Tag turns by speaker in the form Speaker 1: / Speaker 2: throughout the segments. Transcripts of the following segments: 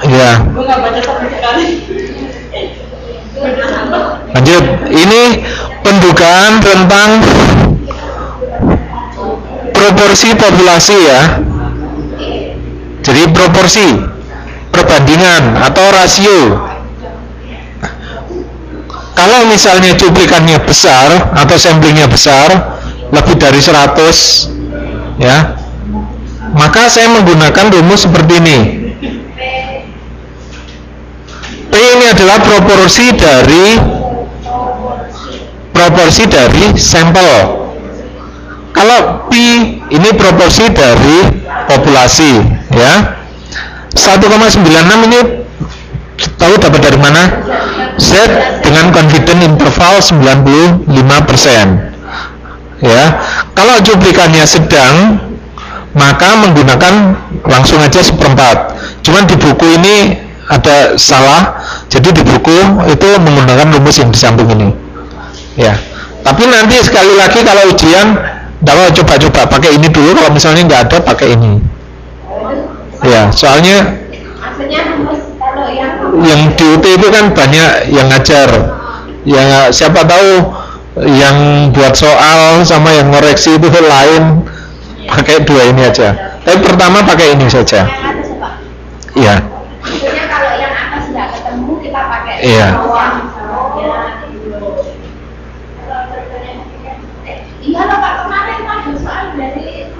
Speaker 1: Ya. Lanjut, ini pendugaan tentang proporsi populasi ya. Jadi proporsi, perbandingan atau rasio. Kalau misalnya cuplikannya besar atau samplingnya besar, lebih dari 100 ya, maka saya menggunakan rumus seperti ini. P ini adalah proporsi dari sampel. Kalau P ini proporsi dari populasi ya. 1,96 ini tahu dapat dari mana? Z dengan confidence interval 95% ya. Kalau cuplikannya sedang, maka menggunakan langsung aja 1/4. Cuman di buku ini ada salah, jadi di buku itu menggunakan rumus yang di samping ini ya. Tapi nanti sekali lagi kalau ujian, coba pakai ini dulu. Kalau misalnya nggak ada, pakai ini ya. Soalnya yang di UT itu kan banyak yang ngajar ya, siapa tahu yang buat soal sama yang ngoreksi itu lain. Pakai dua ini aja, tapi pertama pakai ini saja ya. Kalau yang atas nggak ketemu, kita pakai bawah. Iya loh Pak, kemarin ada soal dari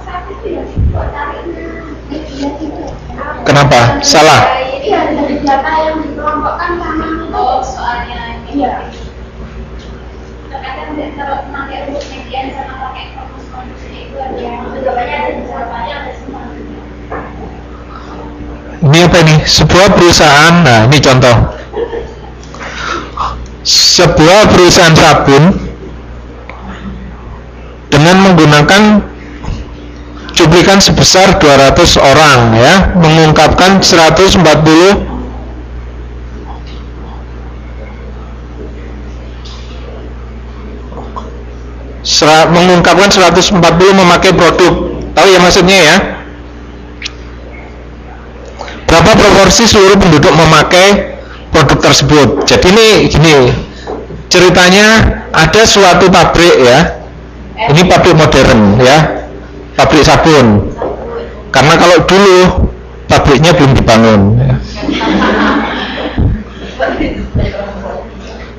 Speaker 1: statis ya, kok carinya itu. Kenapa? Salah? Iya, dari data yang dikelompokkan sama soalnya iya. Terkadang kalau pakai rumus median sama pakai fokus kondisi itu ada yang jawabannya ada di jawabannya ada semua. Ini apa ini? Sebuah perusahaan, nah ini contoh. Sebuah perusahaan sabun dengan menggunakan cuplikan sebesar 200 orang ya, mengungkapkan 140 memakai produk. Tahu ya maksudnya ya? Berapa proporsi seluruh penduduk memakai produk tersebut? Jadi ini gini, ceritanya ada suatu pabrik ya. Ini pabrik modern ya, pabrik sabun. Karena kalau dulu pabriknya belum dibangun ya.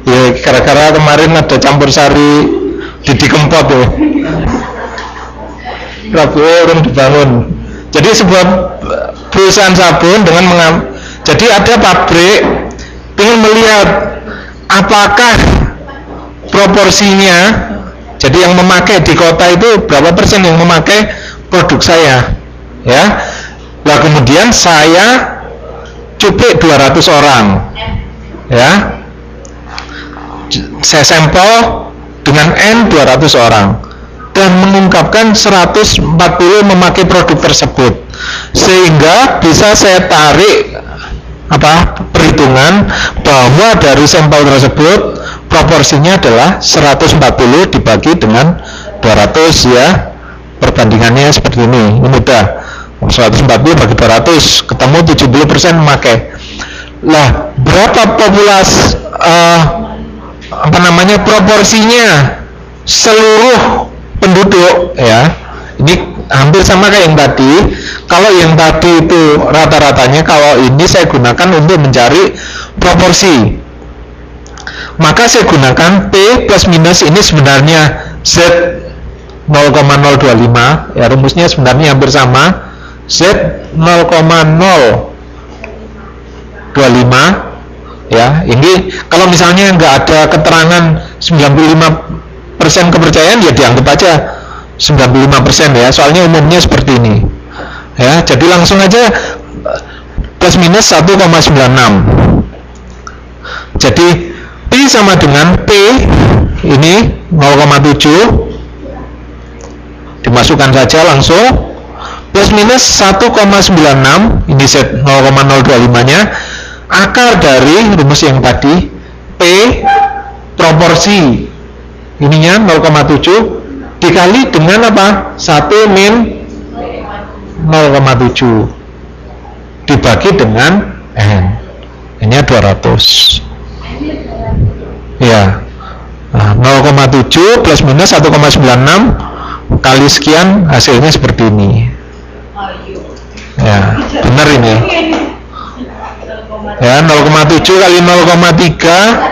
Speaker 1: Ya gara-gara kemarin ada campur sari Didi Kempot ya. Pabrik belum dibangun. Jadi sebuah perusahaan sabun dengan jadi ada pabrik ingin melihat apakah proporsinya, jadi yang memakai di kota itu berapa persen yang memakai produk saya ya. Nah kemudian saya cuplik 200 orang ya, saya sampel dengan N 200 orang dan mengungkapkan 140 memakai produk tersebut, sehingga bisa saya tarik perhitungan bahwa dari sampel tersebut proporsinya adalah 140 dibagi dengan 200 ya. Perbandingannya seperti ini mudah. 140 bagi 200 ketemu 70% memakai. Lah berapa populasi proporsinya seluruh penduduk ya. Ini hampir sama kayak yang tadi. Kalau yang tadi itu rata-ratanya, kalau ini saya gunakan untuk mencari proporsi. Maka saya gunakan P plus minus ini sebenarnya Z 0,025 ya, rumusnya sebenarnya hampir sama. Z 0,025 ya. Ini kalau misalnya nggak ada keterangan 95% kepercayaan ya dianggap aja 95% ya, soalnya umumnya seperti ini ya. Jadi langsung aja plus minus 1,96. Jadi P sama dengan P ini 0,7, dimasukkan saja langsung, plus minus 1,96 ini Z 0,025 nya akar dari rumus yang tadi P proporsi ininya 0,7 dikali dengan apa? 1 min 0,7 dibagi dengan N. Ini 200. Ya. Nah, 0,7 plus minus 1,96 kali sekian hasilnya seperti ini. Ya, benar ini. Ya, 0,7 kali 0,3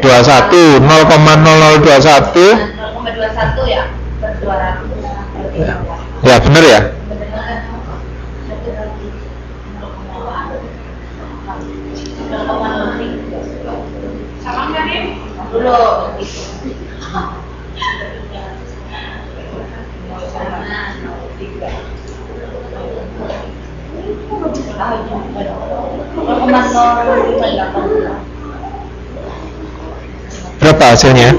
Speaker 1: 21 0,0021
Speaker 2: ya per 200
Speaker 1: ya benar ya.
Speaker 2: Sama kan ya? Dulu
Speaker 1: berapa hasilnya?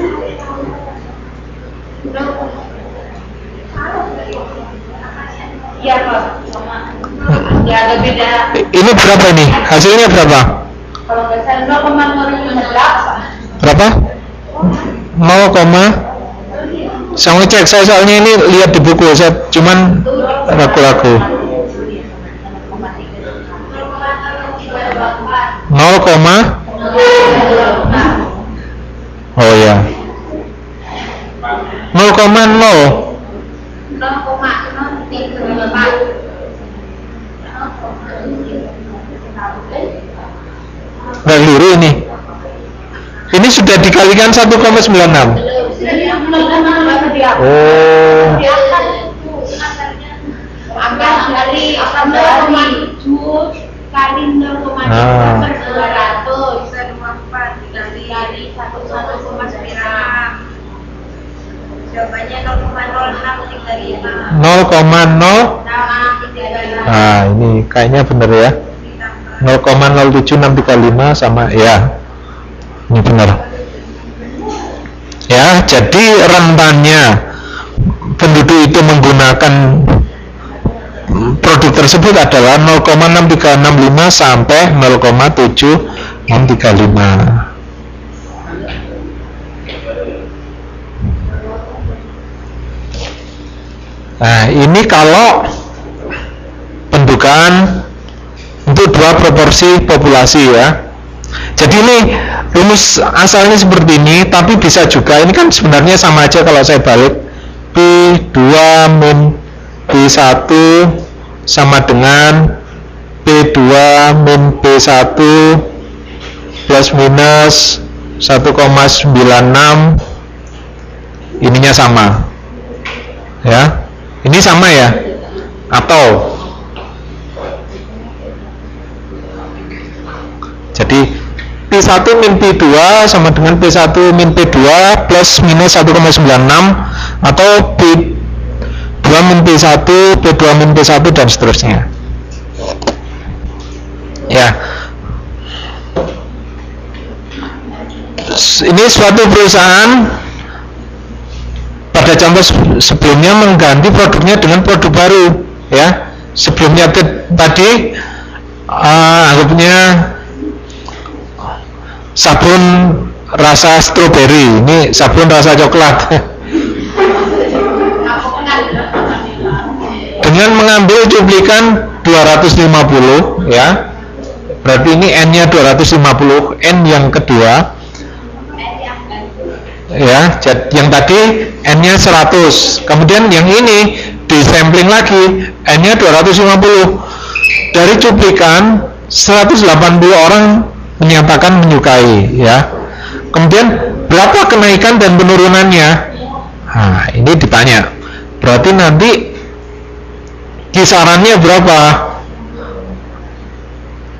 Speaker 2: Iya Pak, sama. Ya agak beda.
Speaker 1: Ini berapa ini? Hasilnya berapa?
Speaker 2: Kalau nggak salah 0,058.
Speaker 1: Berapa? 0, saya ngecek, saya soalnya ini lihat di buku, saya cuman ragu-ragu. 0, oh ya 0,0 nggak keliru ini. Ini sudah dikalikan 1,96. Oh.
Speaker 2: Dari 0,7 kali 0,2 per 200 bisa 24 dikali 1,9. Jawabannya 0,0635.
Speaker 1: 0,0. Nah, ini kayaknya benar ya. 0,07635 sama ya. Ini benar. Ya, jadi rentannya penduduk itu menggunakan produk tersebut adalah 0,6365 sampai 0,7635. Nah, ini kalau pendugaan untuk dua proporsi populasi ya. Jadi ini rumus asalnya seperti ini, tapi bisa juga ini kan sebenarnya sama aja kalau saya balik P2 min P1 sama dengan P2 min P1 plus minus 1,96 ininya sama ya, ini sama ya, atau jadi P1 min P2 sama dengan P1 min P2 plus minus 1,96 atau P2 min P1, P2 min P1 dan seterusnya ya. Ini suatu perusahaan pada contoh sebelumnya mengganti produknya dengan produk baru ya. Sebelumnya tadi anggapnya sabun rasa stroberi, ini sabun rasa coklat. Dengan mengambil cuplikan 250 ya, berarti ini N-nya 250, N yang kedua ya, yang tadi N-nya 100, kemudian yang ini disampling lagi N-nya 250. Dari cuplikan 180 orang menyatakan menyukai ya. Kemudian berapa kenaikan dan penurunannya? Nah, ini ditanya. Berarti nanti kisarannya berapa?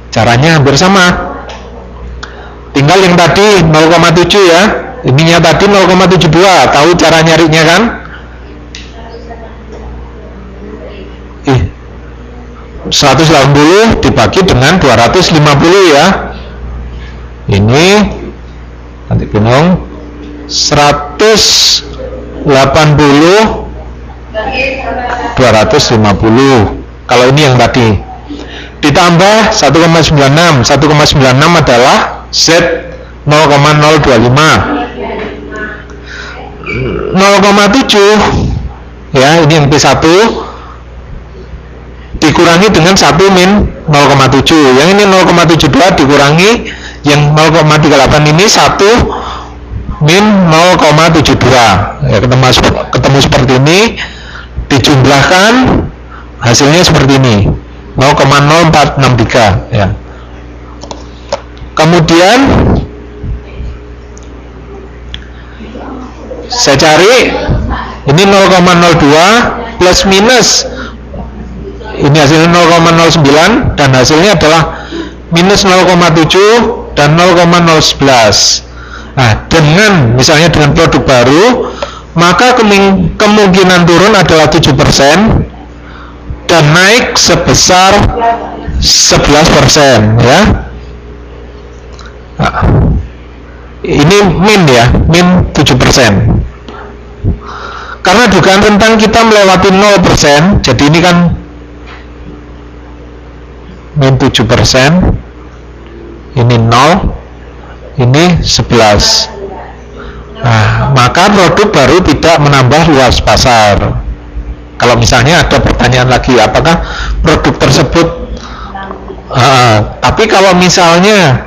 Speaker 1: Caranya hampir sama. Tinggal yang tadi 0,7 ya. Ininya tadi 0,72. Tahu cara nyarinya kan? 180 dibagi dengan 250 ya. Ini nanti bingung 180 250 kalau ini yang tadi. ditambah 1,96. 1,96 adalah Z 0,025. 0,7 ya, ini yang P1 dikurangi dengan 1 min 0,7. Yang ini 0,72 dikurangi yang 0,38 ini 1 min 0,72. Ya, ketemu seperti ini, dijumlahkan hasilnya seperti ini. 0,0463 ya. Kemudian saya cari ini 0,02 plus minus ini hasilnya 0,09 dan hasilnya adalah minus 0,7 dan 0,011. Nah, dengan misalnya dengan produk baru, maka kemungkinan turun adalah 7% dan naik sebesar 11% ya. Nah, ini min ya, min 7%. Karena dugaan tentang kita melewati 0%, jadi ini kan min 7%, ini 0, ini 11. Nah, maka produk baru tidak menambah luas pasar. Kalau misalnya ada pertanyaan lagi, apakah produk tersebut tapi kalau misalnya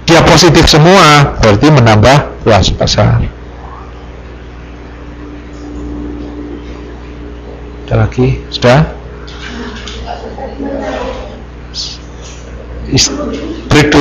Speaker 1: dia positif semua, berarti menambah luas pasar. Ada lagi? Sudah? Break dulu.